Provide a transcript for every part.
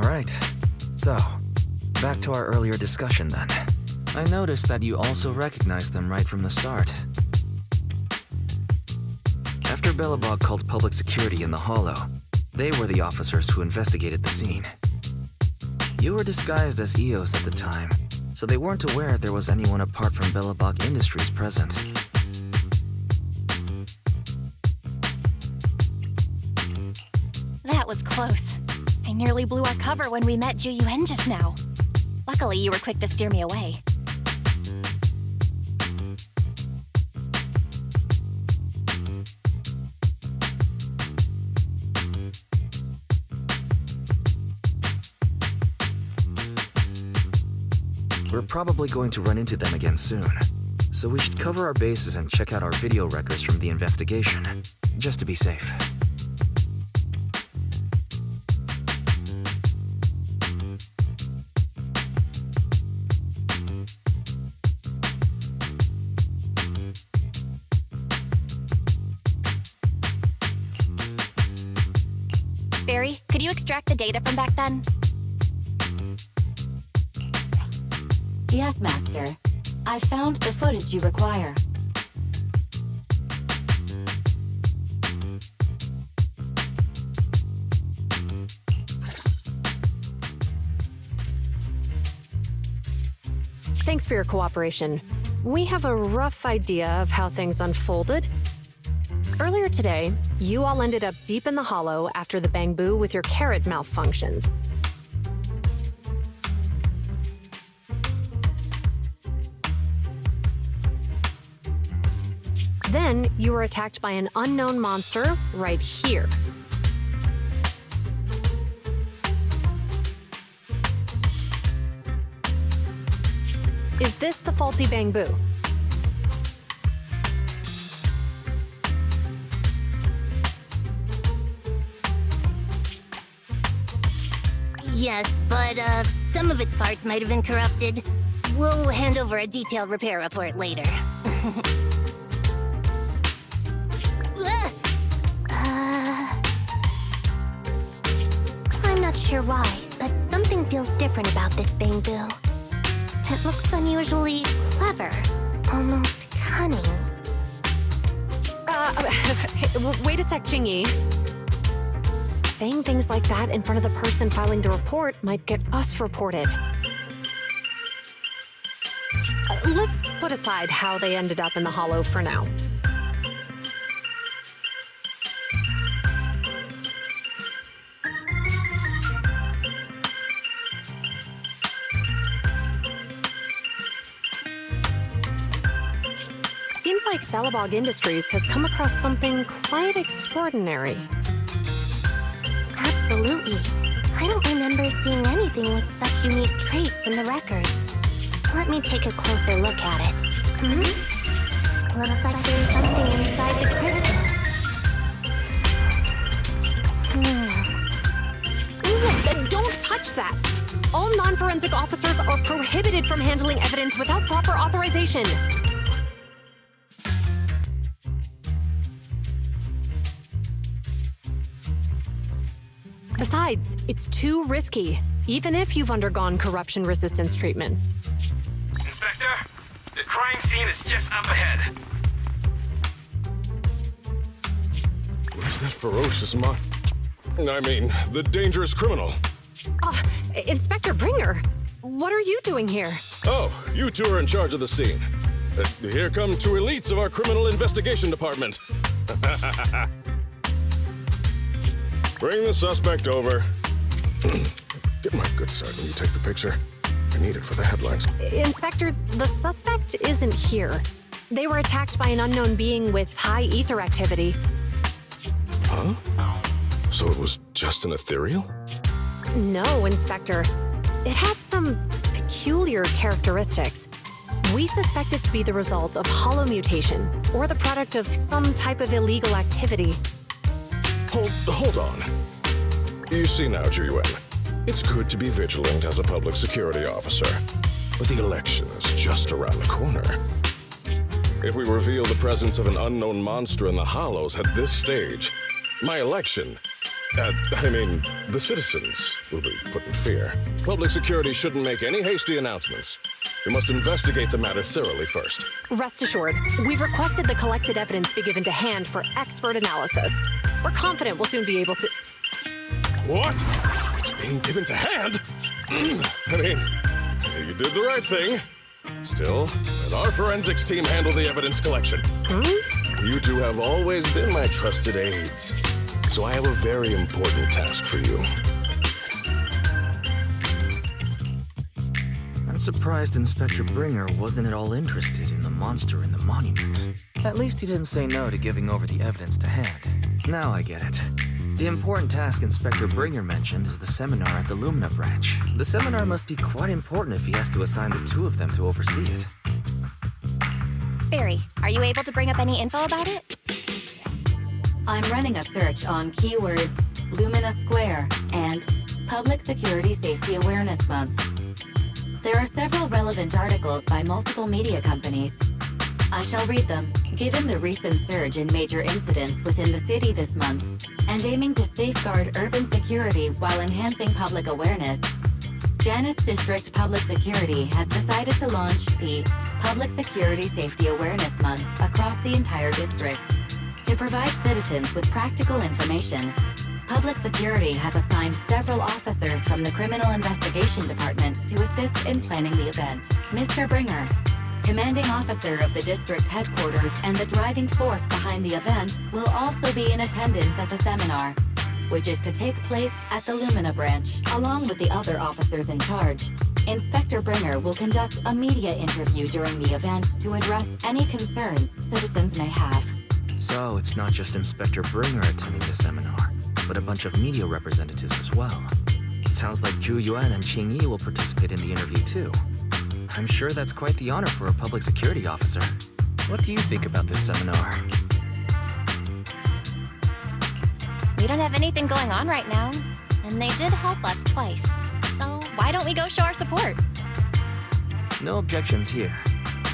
Alright, so, back to our earlier discussion then. I noticed that you also recognized them right from the start. After Belobog called public security in the Hollow, they were the officers who investigated the scene. You were disguised as EOS at the time, so they weren't aware there was anyone apart from Belobog Industries present. That was close. I nearly blew our cover when we met Ju-Yuen just now. Luckily, you were quick to steer me away. We're probably going to run into them again soon, so we should cover our bases and check out our video records from the investigation, just to be safe. Barry, could you extract the data from back then? Yes, Master. I found the footage you require. Thanks for your cooperation. We have a rough idea of how things unfolded. Earlier today, you all ended up deep in the Hollow after the Bangbu with your carrot malfunctioned. Then, you were attacked by an unknown monster right here. Is this the faulty Bangbu? Yes, but some of its parts might have been corrupted. We'll hand over a detailed repair report later. I'm not sure why, but something feels different about this Bangbu. It looks unusually clever, almost cunning. Wait a sec, Jingyi. Saying things like that in front of the person filing the report might get us reported. Let's put aside how they ended up in the Hollow for now. Seems like Belobog Industries has come across something quite extraordinary. Absolutely. I don't remember seeing anything with such unique traits in the records. Let me take a closer look at it. Looks like there's something inside the crystal. Don't touch that! All non-forensic officers are prohibited from handling evidence without proper authorization. Besides, it's too risky, even if you've undergone corruption resistance treatments. Inspector, the crime scene is just up ahead. Where's that ferocious the dangerous criminal? Inspector Bringer, what are you doing here? Oh, you two are in charge of the scene. Here come two elites of our criminal investigation department. Bring the suspect over. Get my good side when you take the picture. I need it for the headlines. Inspector, the suspect isn't here. They were attacked by an unknown being with high ether activity. Huh? So it was just an ethereal? No, Inspector. It had some peculiar characteristics. We suspect it to be the result of hollow mutation, or the product of some type of illegal activity. Hold on. You see now, Ju-Yuen, it's good to be vigilant as a public security officer, but the election is just around the corner. If we reveal the presence of an unknown monster in the Hollows at this stage, my election The citizens will be put in fear. Public security shouldn't make any hasty announcements. We must investigate the matter thoroughly first. Rest assured, we've requested the collected evidence be given to hand for expert analysis. We're confident we'll soon be able to... What? It's being given to hand? You did the right thing. Still, let our forensics team handle the evidence collection. You two have always been my trusted aides. So I have a very important task for you. I'm surprised Inspector Bringer wasn't at all interested in the monster in the monument. At least he didn't say no to giving over the evidence to hand. Now I get it. The important task Inspector Bringer mentioned is the seminar at the Lumina branch. The seminar must be quite important if he has to assign the two of them to oversee it. Barry, are you able to bring up any info about it? I'm running a search on keywords Lumina Square and Public Security Safety Awareness Month. There are several relevant articles by multiple media companies. I shall read them. Given the recent surge in major incidents within the city this month, and aiming to safeguard urban security while enhancing public awareness, Janus District Public Security has decided to launch the Public Security Safety Awareness Month across the entire district. To provide citizens with practical information, Public Security has assigned several officers from the Criminal Investigation Department to assist in planning the event. Mr. Bringer, commanding officer of the district headquarters and the driving force behind the event, will also be in attendance at the seminar, which is to take place at the Lumina branch, along with the other officers in charge. Inspector Bringer will conduct a media interview during the event to address any concerns citizens may have. So it's not just Inspector Bringer attending the seminar, but a bunch of media representatives as well. Sounds like Zhu Yuan and Qing Yi will participate in the interview too. I'm sure that's quite the honor for a public security officer. What do you think about this seminar? We don't have anything going on right now, and they did help us twice. So why don't we go show our support? No objections here.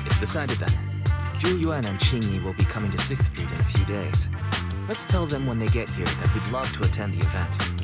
It's decided then. Zhu Yuan and Qing Yi will be coming to 6th Street in a few days. Let's tell them when they get here that we'd love to attend the event.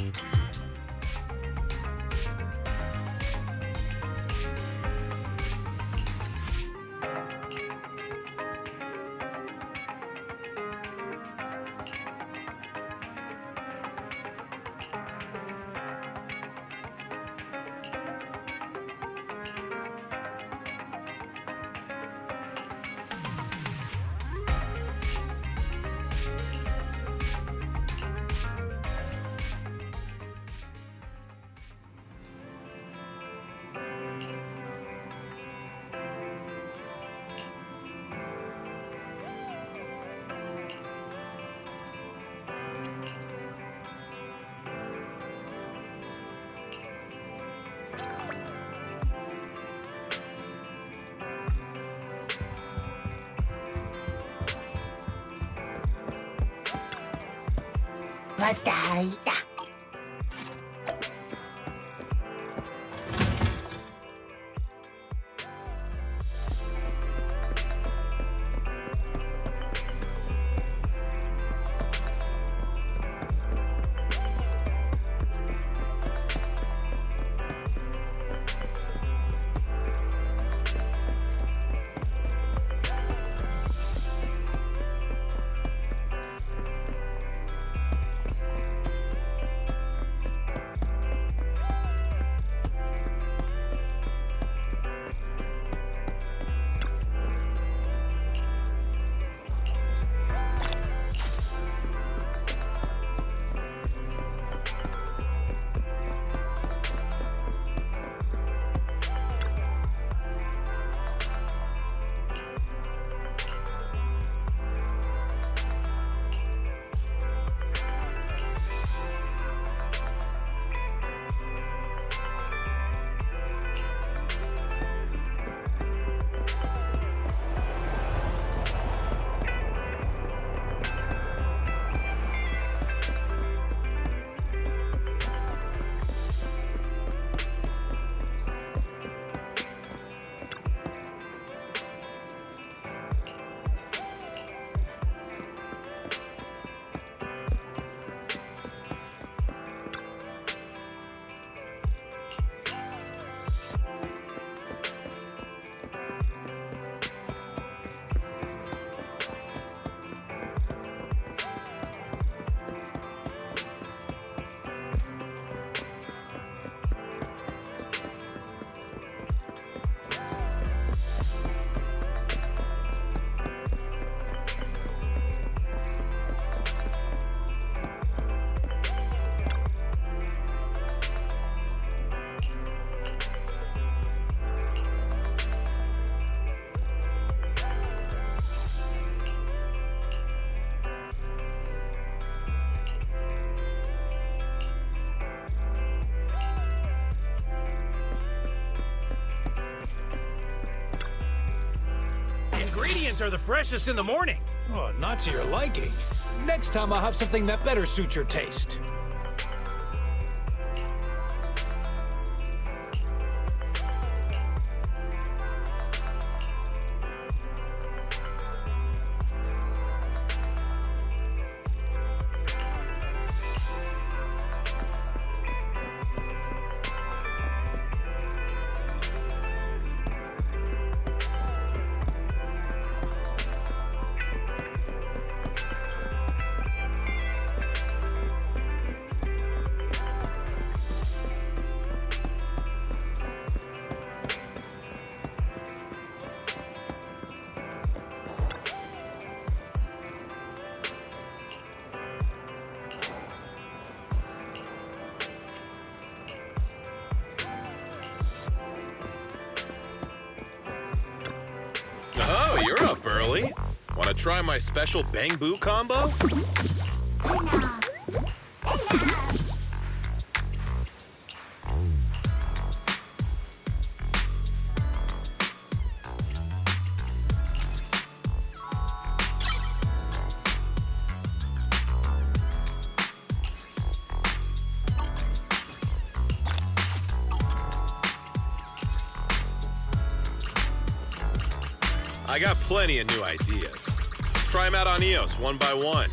ingredients are the freshest in the morning. Oh, not to your liking. Next time I'll have something that better suits your taste. Oh, you're up early. Want to try my special Bang Boo combo? I got plenty of new ideas. Try them out on EOS one by one.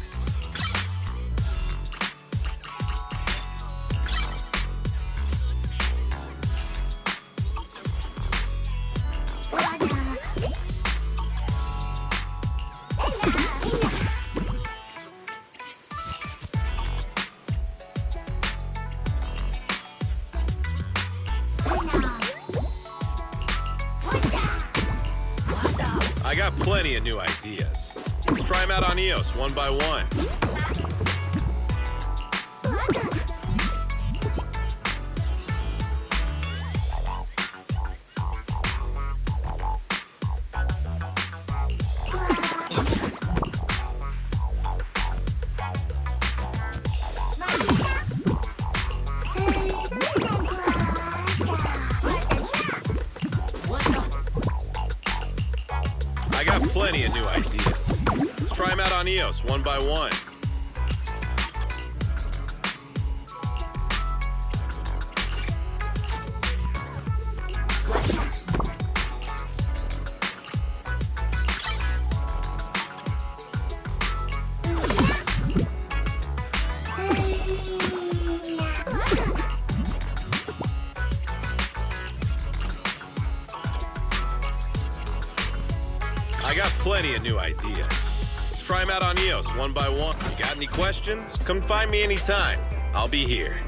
I got plenty of new ideas. Let's try them out on EOS one by one. I got plenty of new ideas. Let's try them out on EOS one by one. I got plenty of new ideas. Let's try them out on EOS one by one. Got any questions? Come find me anytime. I'll be here.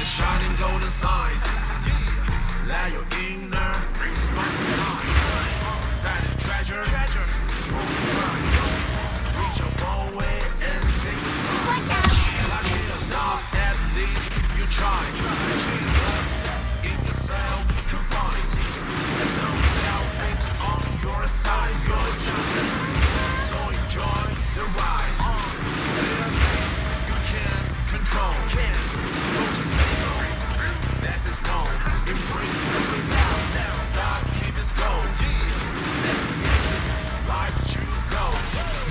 Shining golden signs. Let your inner spark shine. That is treasure. Reach your phone way and take the ride. Lucky enough, at least you try. In yourself confined. And no doubt it's on your side. Your chosen. So enjoy the ride. There are things you can't control. That's is wrong. Embrace the without. Start, keep it going. That's the essence. Life should go.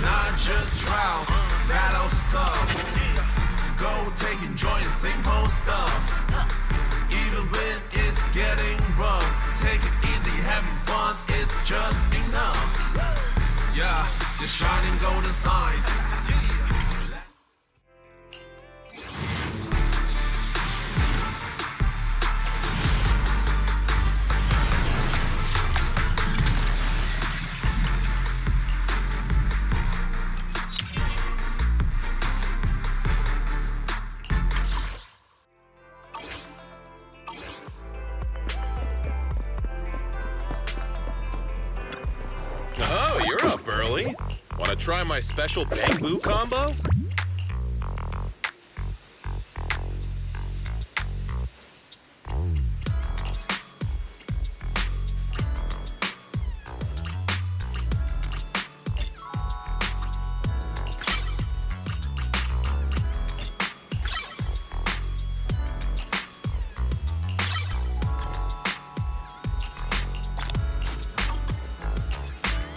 Not just trials, battle stuff. Go take enjoy the simple stuff. Even when it's getting rough, take it easy, having fun is just enough. the shining golden signs. Oh, you're up early. Want to try my special bamboo combo?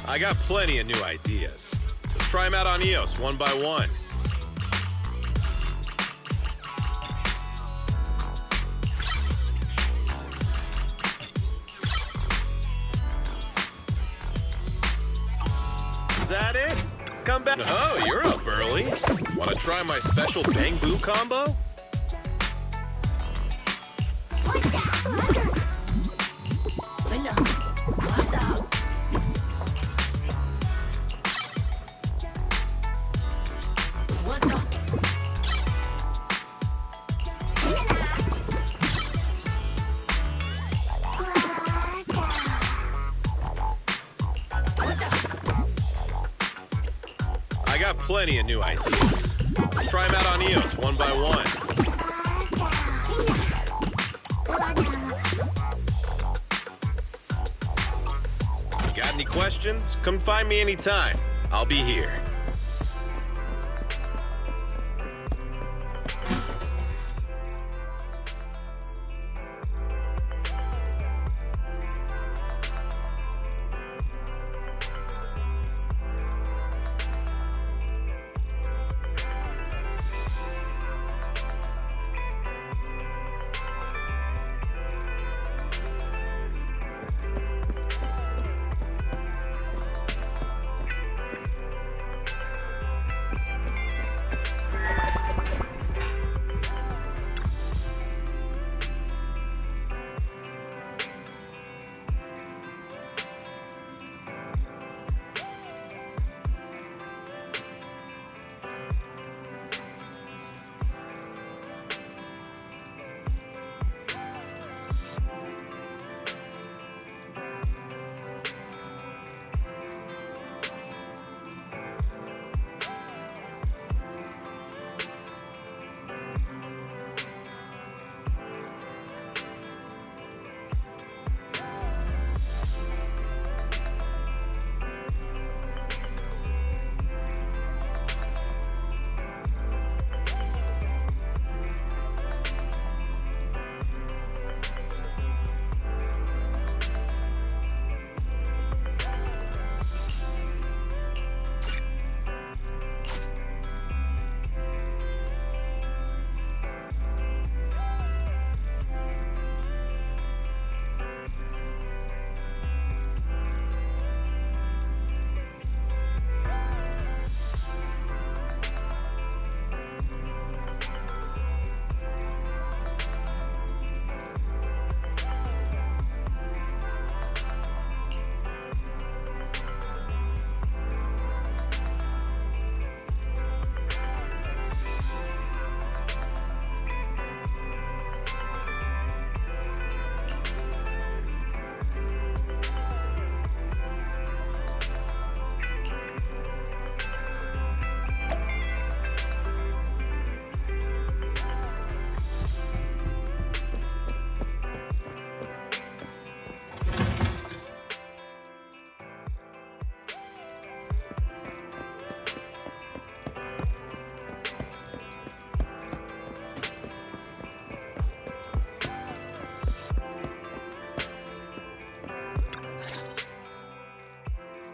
I got plenty of new ideas. Let's try them out on EOS one by one. Is that it? Come back. Oh, you're up early. Want to try my special bamboo combo? I got plenty of new ideas. Let's try them out on EOS one by one. Got any questions? Come find me anytime. I'll be here.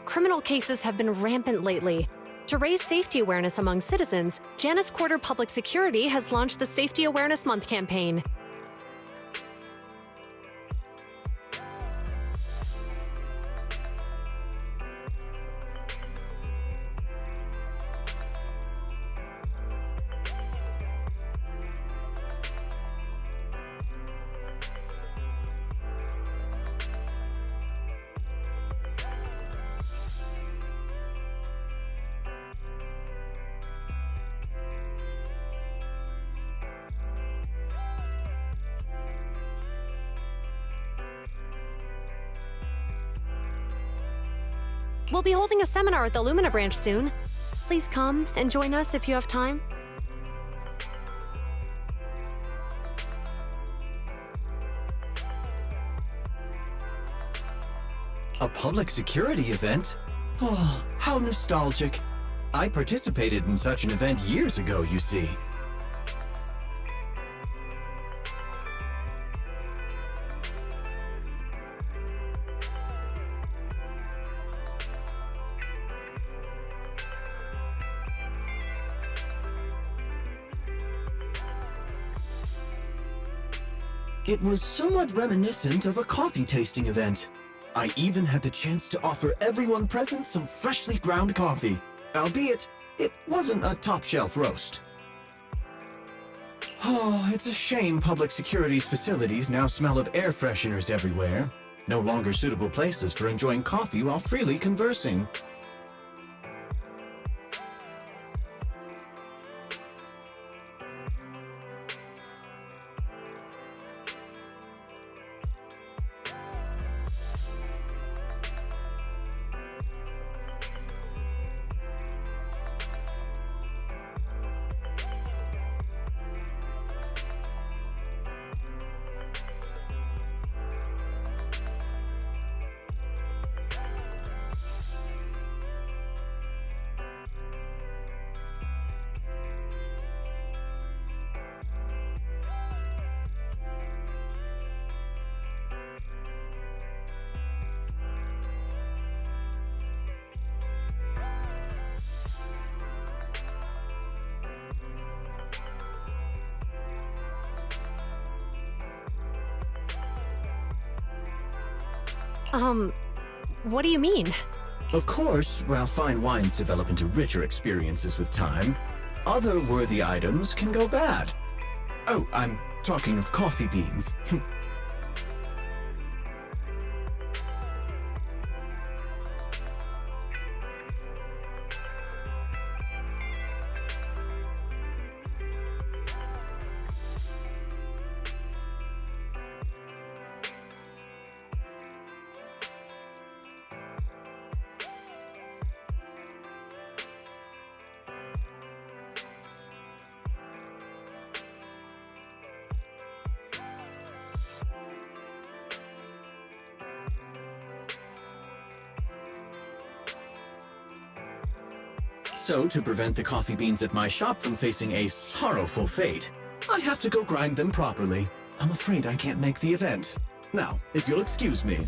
Criminal cases have been rampant lately. To raise safety awareness among citizens, Janus Quarter Public Security has launched the Safety Awareness Month campaign. We'll be holding a seminar at the Lumina branch soon. Please come and join us if you have time. A public security event? Oh, how nostalgic. I participated in such an event years ago, you see. It was somewhat reminiscent of a coffee tasting event. I even had the chance to offer everyone present some freshly ground coffee, albeit it wasn't a top-shelf roast. Oh, it's a shame public security's facilities now smell of air fresheners everywhere. No longer suitable places for enjoying coffee while freely conversing. What do you mean? Of course, while fine wines develop into richer experiences with time, other worthy items can go bad. Oh, I'm talking of coffee beans. So, to prevent the coffee beans at my shop from facing a sorrowful fate, I have to go grind them properly. I'm afraid I can't make the event. Now, if you'll excuse me.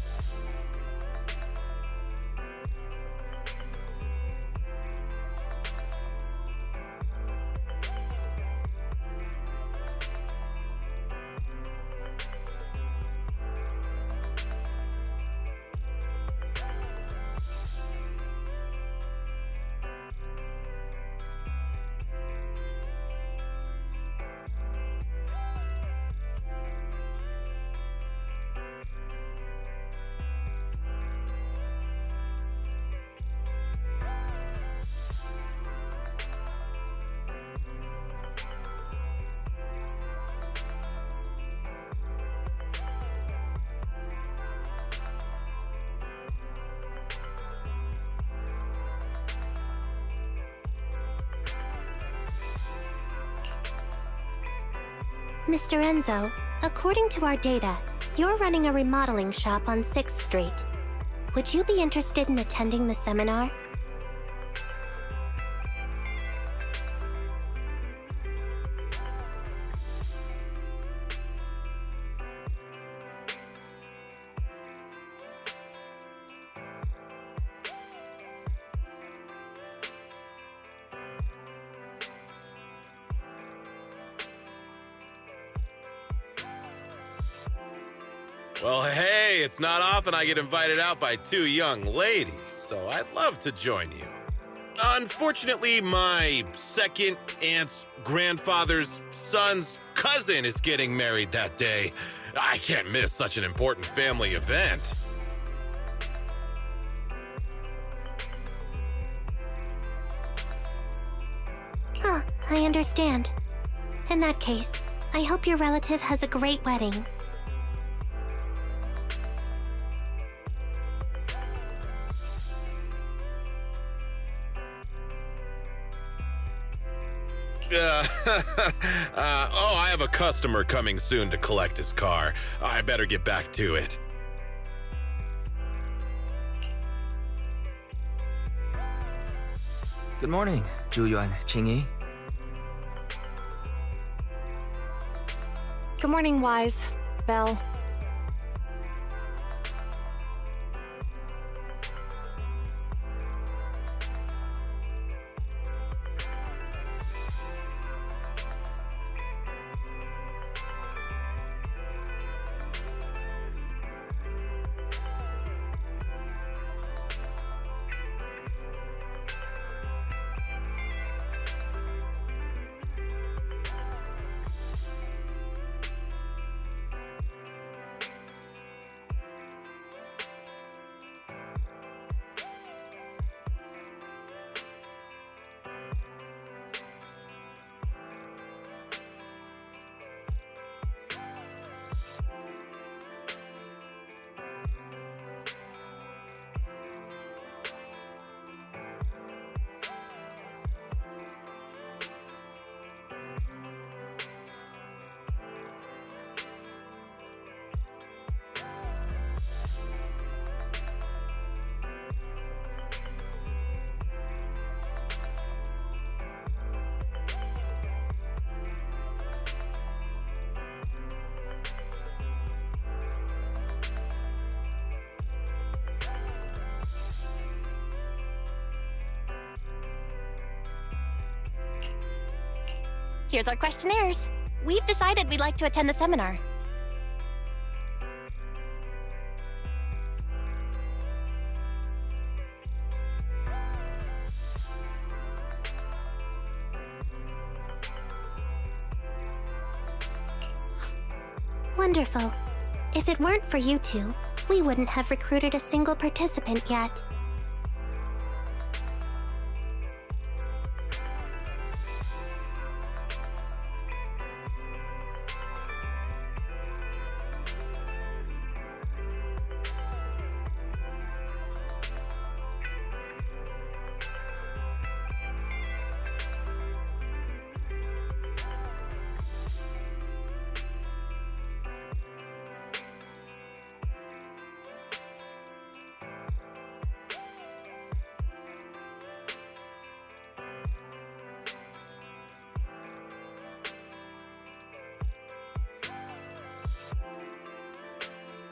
Mr. Enzo, according to our data, you're running a remodeling shop on 6th Street. Would you be interested in attending the seminar? Well, hey, it's not often I get invited out by two young ladies, so I'd love to join you. Unfortunately, my second aunt's grandfather's son's cousin is getting married that day. I can't miss such an important family event. Huh, I understand. In that case, I hope your relative has a great wedding. I have a customer coming soon to collect his car. I better get back to it. Good morning, Zhu-Yuan, Qingyi. Good morning, Wise. Belle. Here's our questionnaires. We've decided we'd like to attend the seminar. Wonderful. If it weren't for you two, we wouldn't have recruited a single participant yet.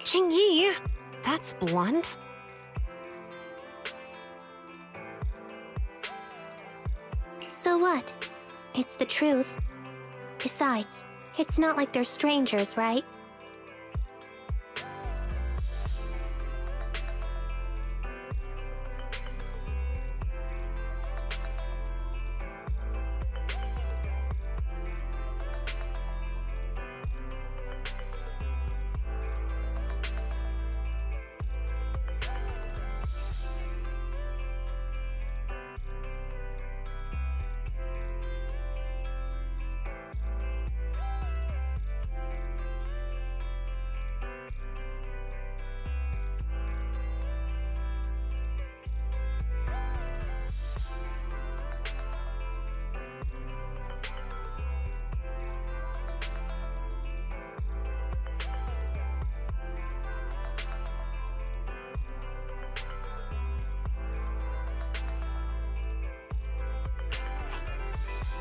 Qingyi, that's blunt. So what? It's the truth. Besides, it's not like they're strangers, right?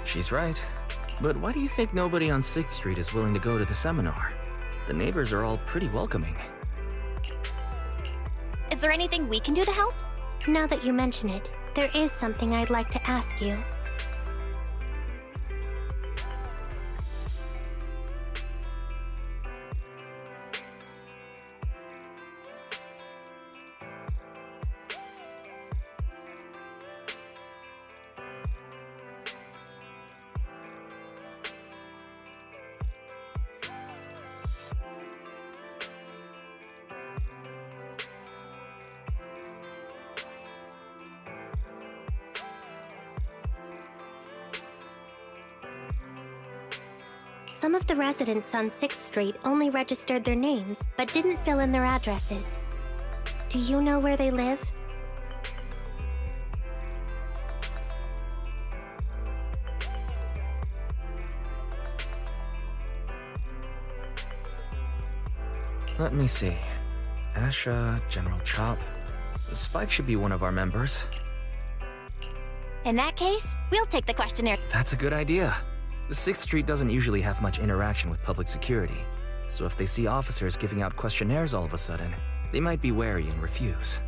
She's right. But why do you think nobody on 6th Street is willing to go to the seminar? The neighbors are all pretty welcoming. Is there anything we can do to help? Now that you mention it, there is something I'd like to ask you. Some of the residents on 6th Street only registered their names, but didn't fill in their addresses. Do you know where they live? Let me see. Asha, General Chop. Spike should be one of our members. In that case, we'll take the questionnaire. That's a good idea. The 6th Street doesn't usually have much interaction with public security, so if they see officers giving out questionnaires all of a sudden, they might be wary and refuse.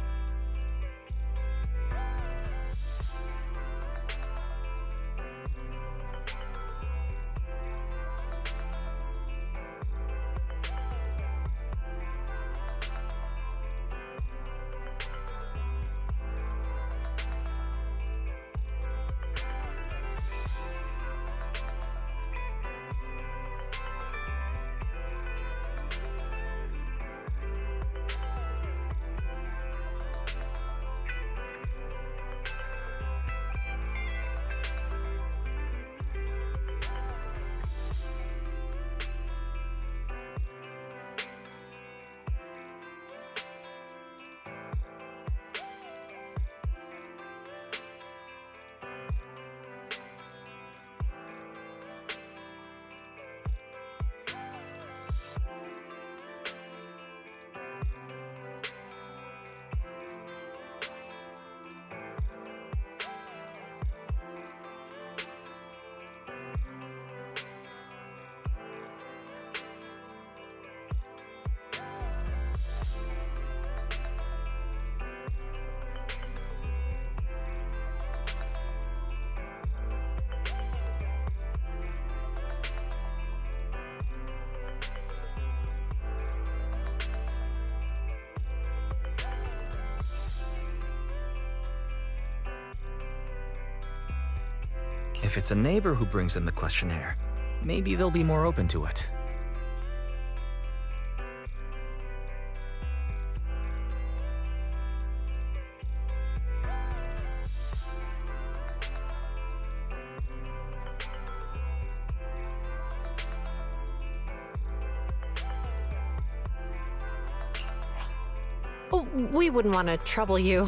If it's a neighbor who brings in the questionnaire, maybe they'll be more open to it. Oh, we wouldn't want to trouble you.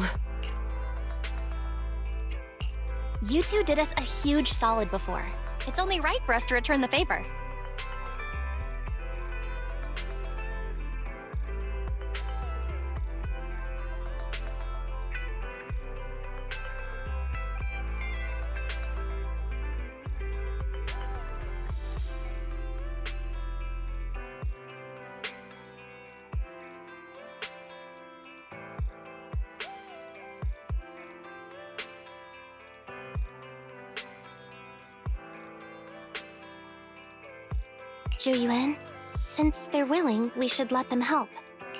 You two did us a huge solid before. It's only right for us to return the favor. Zhu Yuan, since they're willing, we should let them help.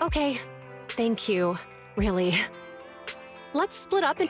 Okay, thank you. Really. Let's split up and...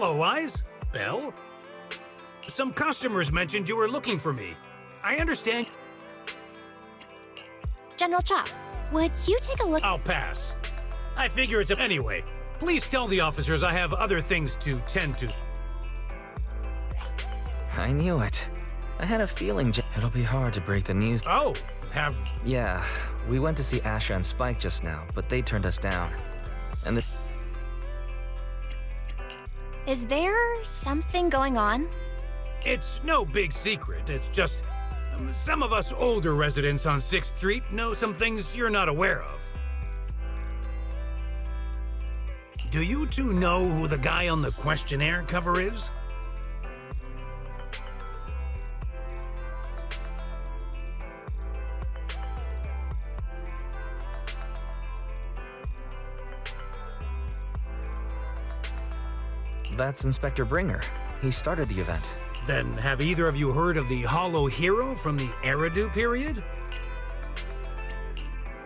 Hello, Eyes. Belle? Some customers mentioned you were looking for me. I understand. General Chop, would you take a look? I'll pass. I figure it's anyway. Please tell the officers I have other things to tend to. I knew it. I had a feeling it'll be hard to break the news. Oh, Yeah, we went to see Asha and Spike just now, but they turned us down. And Is there something going on? It's no big secret. It's just some of us older residents on 6th Street know some things you're not aware of. Do you two know who the guy on the questionnaire cover is? that's Inspector Bringer. He started the event. Then have either of you heard of the Hollow Hero from the Eridu period?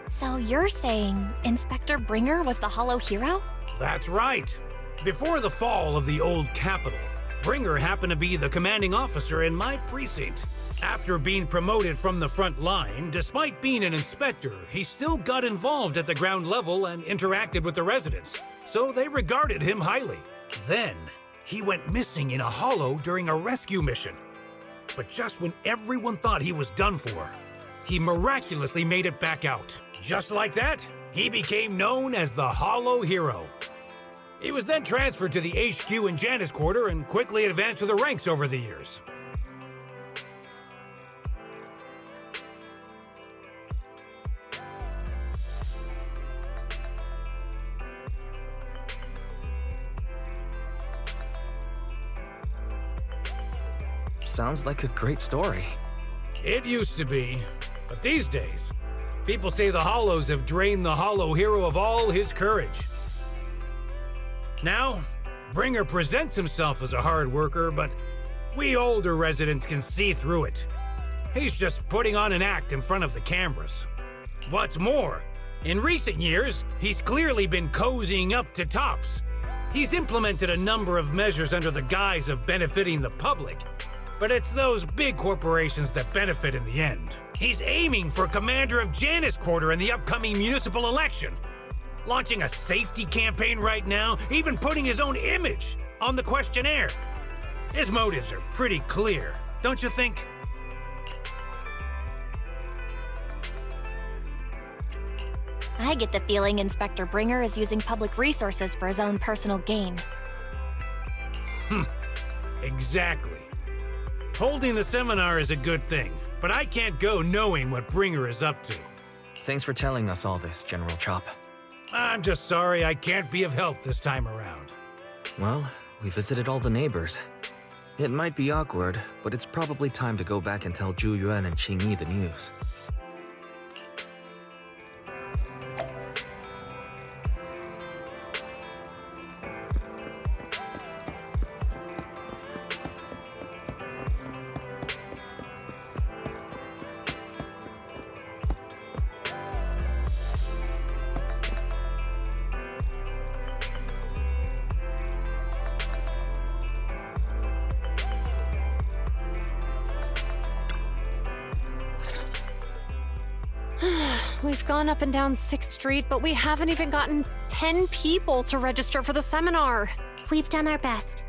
So you're saying Inspector Bringer was the Hollow Hero? That's right. Before the fall of the old capital, Bringer happened to be the commanding officer in my precinct. After being promoted from the front line, despite being an inspector, he still got involved at the ground level and interacted with the residents, so they regarded him highly. Then, he went missing in a hollow during a rescue mission. But just when everyone thought he was done for, he miraculously made it back out. Just like that, he became known as the Hollow Hero. He was then transferred to the HQ in Janus Quarter and quickly advanced to the ranks over the years. Sounds like a great story. It used to be, but these days, people say the Hollows have drained the Hollow Hero of all his courage. Now, Bringer presents himself as a hard worker, but we older residents can see through it. He's just putting on an act in front of the cameras. What's more, in recent years, he's clearly been cozying up to tops. He's implemented a number of measures under the guise of benefiting the public, but it's those big corporations that benefit in the end. He's aiming for commander of Janus Quarter in the upcoming municipal election, launching a safety campaign right now, even putting his own image on the questionnaire. His motives are pretty clear, don't you think? I get the feeling Inspector Bringer is using public resources for his own personal gain. Exactly. Holding the seminar is a good thing, but I can't go knowing what Bringer is up to. Thanks for telling us all this, General Chop. I'm just sorry I can't be of help this time around. Well, we visited all the neighbors. It might be awkward, but it's probably time to go back and tell Zhu Yuan and Qing Yi the news. We've gone up and down 6th Street, but we haven't even gotten 10 people to register for the seminar. We've done our best.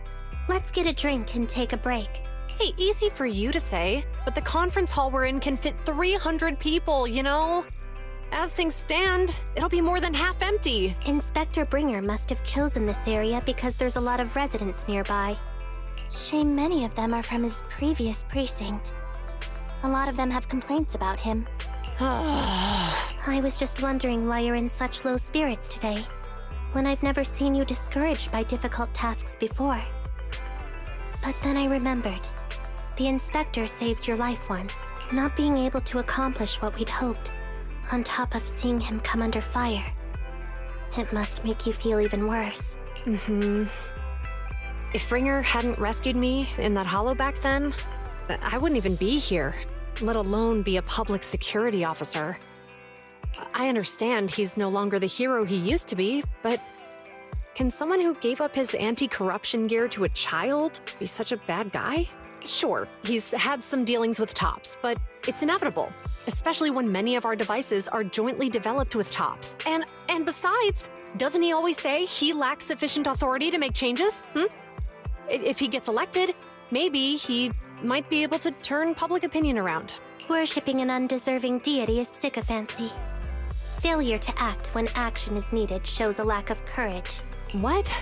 Let's get a drink and take a break. Hey, easy for you to say, but the conference hall we're in can fit 300 people, you know? As things stand, it'll be more than half empty. Inspector Bringer must have chosen this area because there's a lot of residents nearby. Shame many of them are from his previous precinct. A lot of them have complaints about him. I was just wondering why you're in such low spirits today, when I've never seen you discouraged by difficult tasks before. But then I remembered. The inspector saved your life once, not being able to accomplish what we'd hoped, on top of seeing him come under fire. It must make you feel even worse. If Bringer hadn't rescued me in that hollow back then, I wouldn't even be here, let alone be a public security officer. I understand he's no longer the hero he used to be, but Can someone who gave up his anti-corruption gear to a child be such a bad guy? Sure, he's had some dealings with Tops, but it's inevitable, especially when many of our devices are jointly developed with Tops. And besides, doesn't he always say he lacks sufficient authority to make changes? If he gets elected, maybe he might be able to turn public opinion around. Worshipping an undeserving deity is sycophancy. Failure to act when action is needed shows a lack of courage. What?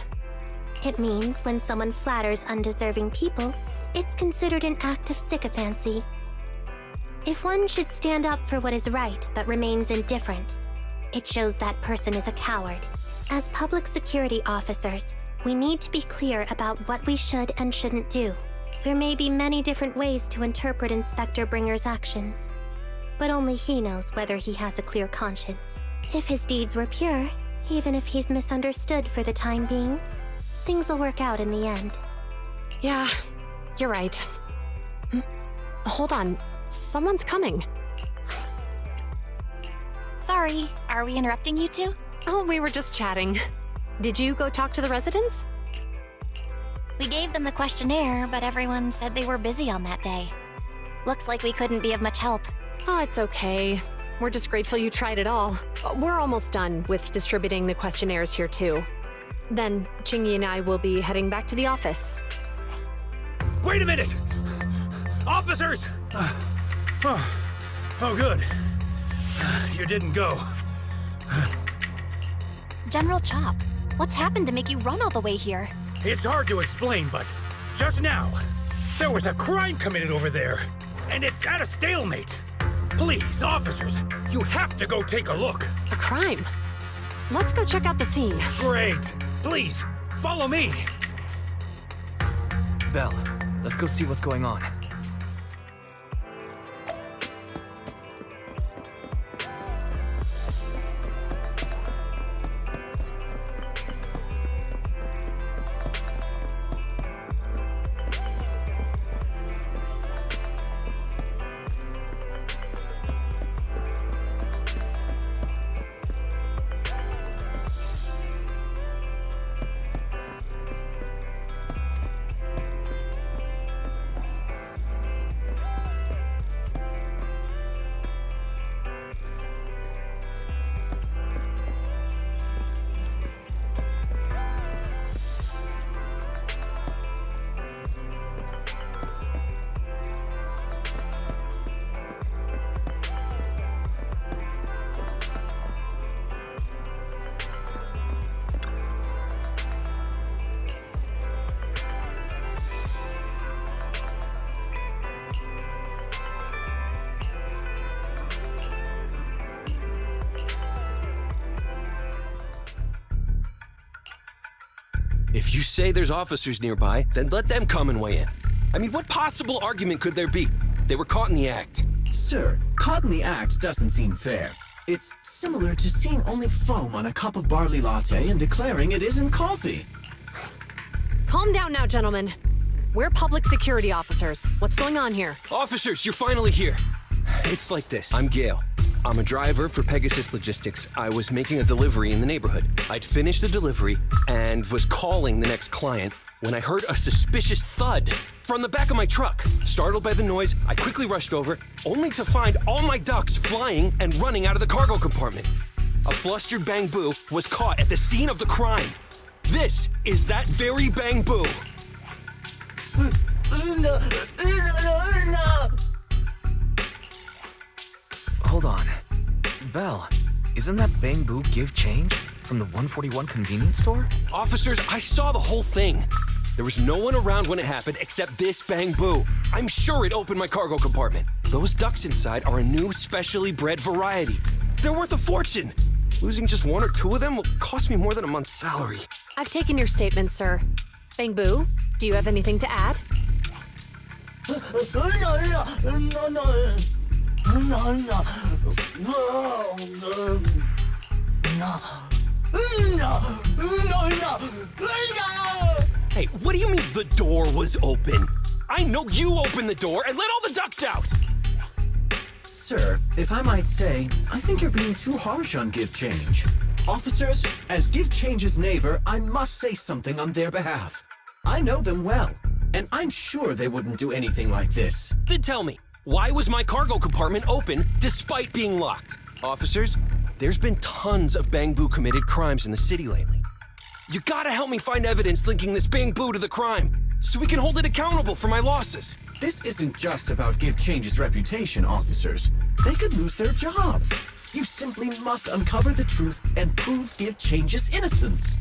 It means when someone flatters undeserving people, it's considered an act of sycophancy. If one should stand up for what is right but remains indifferent, it shows that person is a coward. As public security officers, we need to be clear about what we should and shouldn't do. There may be many different ways to interpret Inspector Bringer's actions, but only he knows whether he has a clear conscience. If his deeds were pure, even if he's misunderstood for the time being, things will work out in the end. Yeah, you're right. Hold on, someone's coming. Sorry, are we interrupting you two? Oh, we were just chatting. Did you go talk to the residents? We gave them the questionnaire, but everyone said they were busy on that day. Looks like we couldn't be of much help. Oh, it's okay. We're just grateful you tried it all. We're almost done with distributing the questionnaires here, too. Then, Chingy and I will be heading back to the office. Wait a minute! Officers! Oh, good. You didn't go. General Chop, what's happened to make you run all the way here? It's hard to explain, but just now, there was a crime committed over there, and it's at a stalemate. Please, officers, you have to go take a look. A crime? Let's go check out the scene. Great. Please, follow me. Belle, let's go see what's going on. If you say there's officers nearby, then let them come and weigh in. I mean, what possible argument could there be? They were caught in the act. Sir, caught in the act doesn't seem fair. It's similar to seeing only foam on a cup of barley latte and declaring it isn't coffee. Calm down now, gentlemen. We're public security officers. What's going on here? Officers, you're finally here. It's like this. I'm Gale. I'm a driver for Pegasus Logistics. I was making a delivery in the neighborhood. I'd finished the delivery and was calling the next client when I heard a suspicious thud from the back of my truck. Startled by the noise, I quickly rushed over, only to find all my ducks flying and running out of the cargo compartment. A flustered Bang Boo was caught at the scene of the crime. This is that very Bang Boo. Hold on. Belle, isn't that Bang Boo give change from the 141 convenience store? Officers, I saw the whole thing. There was no one around when it happened except this Bang Boo. I'm sure it opened my cargo compartment. Those ducks inside are a new specially bred variety. They're worth a fortune. Losing just one or two of them will cost me more than a month's salary. I've taken your statement, sir. Bang Boo, do you have anything to add? Hey, what do you mean the door was open? I know you opened the door and let all the ducks out! Sir, if I might say, I think you're being too harsh on give change. Officers, as Give Change's neighbor, I must say something on their behalf. I know them well, and I'm sure they wouldn't do anything like this. Then tell me, why was my cargo compartment open despite being locked? Officers, there's been tons of Bangbu committed crimes in the city lately. You gotta help me find evidence linking this Bangbu to the crime, so we can hold it accountable for my losses. This isn't just about Give Change's reputation, officers. They could lose their job. You simply must uncover the truth and prove Give Change's innocence.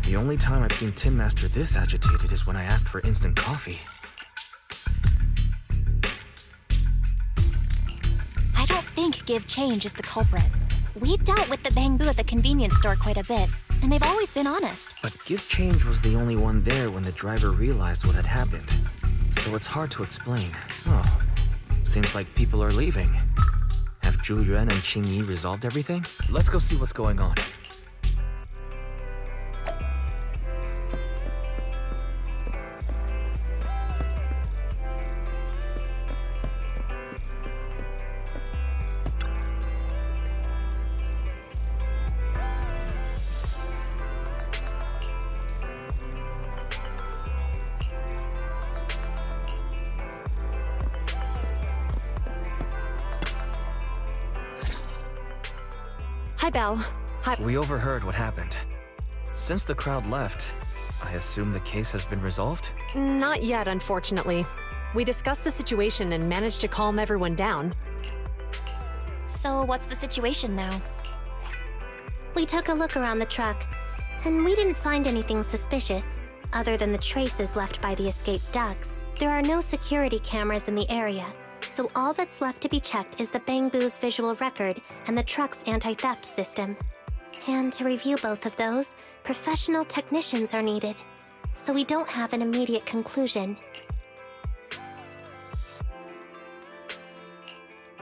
The only time I've seen Tin Master this agitated is when I asked for instant coffee. I don't think Give Change is the culprit. We've dealt with the Bangbu at the convenience store quite a bit, and they've always been honest. But Give Change was the only one there when the driver realized what had happened. So it's hard to explain. Oh, seems like people are leaving. Have Zhu Yuan and Qing Yi resolved everything? Let's go see what's going on. Hi, Belle. Hi. We overheard what happened. Since the crowd left, I assume the case has been resolved? Not yet, unfortunately. We discussed the situation and managed to calm everyone down. So what's the situation now? We took a look around the truck, and we didn't find anything suspicious, other than the traces left by the escaped ducks. There are no security cameras in the area, so all that's left to be checked is the Bangbu's visual record and the truck's anti-theft system. And to review both of those, professional technicians are needed, so we don't have an immediate conclusion.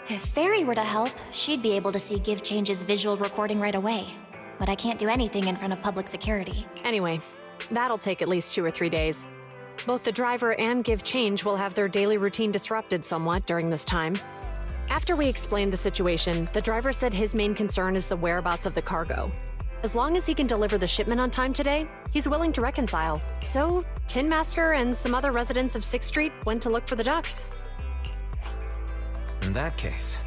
If Fairy were to help, she'd be able to see Give Change's visual recording right away. But I can't do anything in front of public security. Anyway, that'll take at least 2 or 3 days. Both the driver and Give Change will have their daily routine disrupted somewhat during this time. After we explained the situation, the driver said his main concern is the whereabouts of the cargo. As long as he can deliver the shipment on time today, he's willing to reconcile. So, Tin Master and some other residents of 6th Street went to look for the ducks. In that case,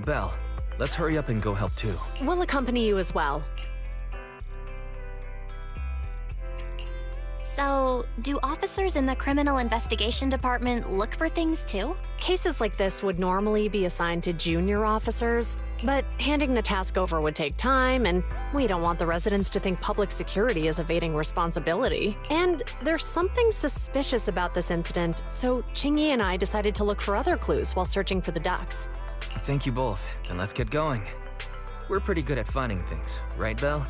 Belle, let's hurry up and go help too. We'll accompany you as well. So, do officers in the Criminal Investigation Department look for things too? Cases like this would normally be assigned to junior officers, but handing the task over would take time, and we don't want the residents to think public security is evading responsibility. And there's something suspicious about this incident, so Qingyi and I decided to look for other clues while searching for the ducks. Thank you both, then let's get going. We're pretty good at finding things, right, Belle?